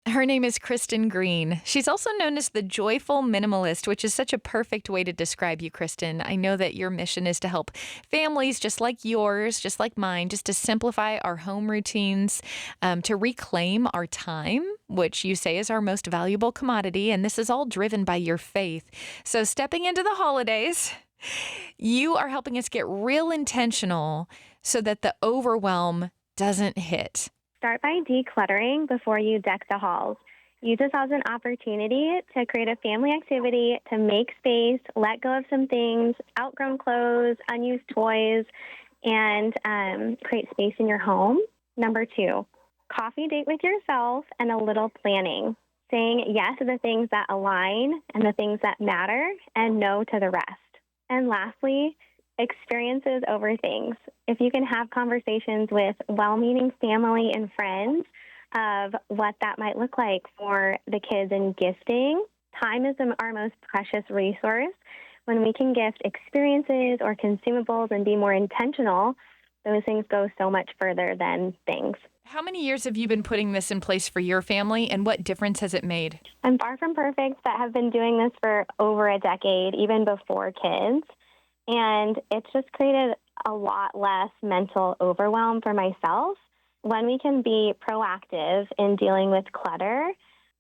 Her name is Kristin Green. She's also known as the Joyful Minimalist, which is such a perfect way to describe you, Kristin. I know that your mission is to help families just like yours, just like mine, just to simplify our home routines, to reclaim our time, which you say is our most valuable commodity. And this is all driven by your faith. So stepping into the holidays, you are helping us get real intentional so that the overwhelm doesn't hit. Start by decluttering before you deck the halls. Use this as an opportunity to create a family activity, to make space, let go of some things, outgrown clothes, unused toys, and create space in your home. Number 2, coffee date with yourself and a little planning. Saying yes to the things that align and the things that matter, and no to the rest. And lastly, experiences over things. If you can have conversations with well-meaning family and friends of what that might look like for the kids in gifting, time is our most precious resource. When we can gift experiences or consumables and be more intentional, those things go so much further than things. How many years have you been putting this in place for your family, and what difference has it made? I'm far from perfect, but have been doing this for over a decade, even before kids. And it's just created a lot less mental overwhelm for myself. When we can be proactive in dealing with clutter,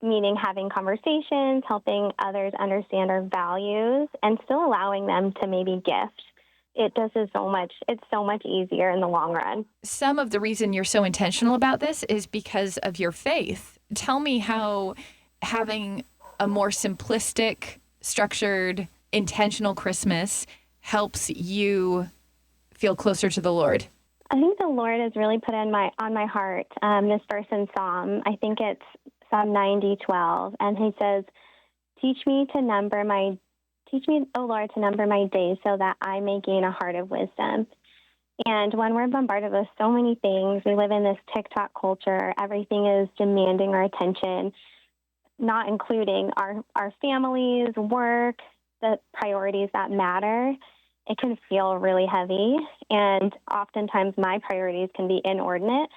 meaning having conversations, helping others understand our values, and still allowing them to maybe gift, it does so much. It's so much easier in the long run. Some of the reason you're so intentional about this is because of your faith. Tell me how having a more simplistic, structured, intentional Christmas helps you feel closer to the Lord. I think the Lord has really put on my heart this verse in Psalm. I think it's Psalm 90:12, and He says, Teach me, O Lord, to number my days so that I may gain a heart of wisdom." And when we're bombarded with so many things, we live in this TikTok culture. Everything is demanding our attention, not including our families, work, the priorities that matter. It can feel really heavy, and oftentimes my priorities can be inordinate.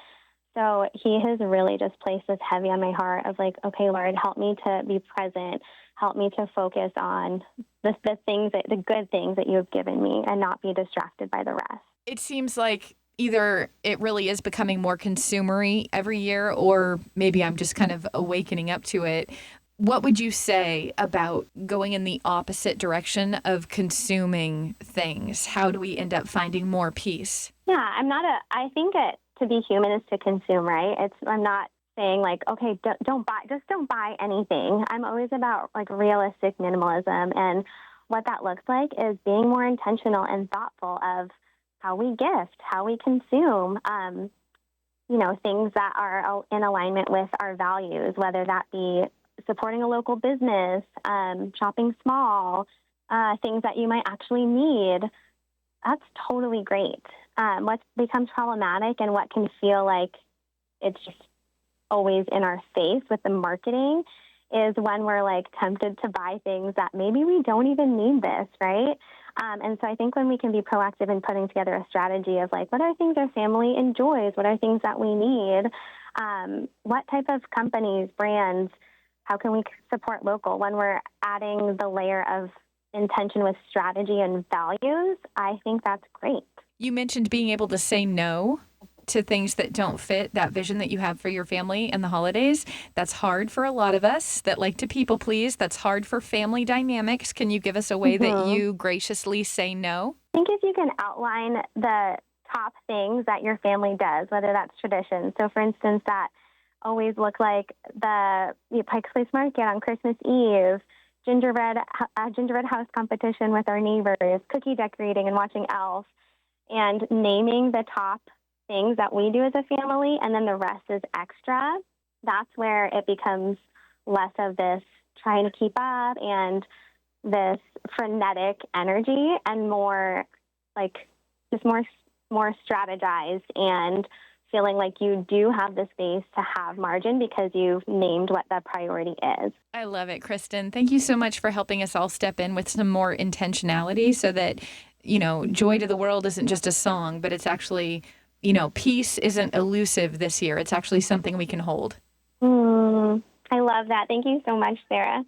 So He has really just placed this heavy on my heart of like, okay, Lord, help me to be present. Help me to focus on the good things that You have given me, and not be distracted by the rest. It seems like either it really is becoming more consumery every year, or maybe I'm just kind of awakening up to it. What would you say about going in the opposite direction of consuming things? How do we end up finding more peace? Yeah, I think to be human is to consume, right? I'm not saying like, okay, don't buy anything. I'm always about like realistic minimalism, and what that looks like is being more intentional and thoughtful of how we gift, how we consume, things that are in alignment with our values, whether that be supporting a local business, shopping small, things that you might actually need. That's totally great. What becomes problematic and what can feel like it's just always in our face with the marketing is when we're like tempted to buy things that maybe we don't even need this, right? And so I think when we can be proactive in putting together a strategy of like, what are things our family enjoys? What are things that we need? What type of companies, brands, how can we support local? When we're adding the layer of intention with strategy and values, I think that's great. You mentioned being able to say no to things that don't fit that vision that you have for your family and the holidays. That's hard for a lot of us that like to people please. That's hard for family dynamics. Can you give us a way that you graciously say no? I think if you can outline the top things that your family does, whether that's tradition. So for instance, that always look like the Pike's Place Market on Christmas Eve, gingerbread house competition with our neighbors, cookie decorating and watching Elf, and naming the top things that we do as a family, and then the rest is extra. That's where it becomes less of this trying to keep up and this frenetic energy, and more like just more strategized and feeling like you do have the space to have margin because you've named what the priority is. I love it, Kristin. Thank you so much for helping us all step in with some more intentionality so that, Joy to the World isn't just a song, but it's actually, peace isn't elusive this year. It's actually something we can hold. love that. Thank you so much, Sarah.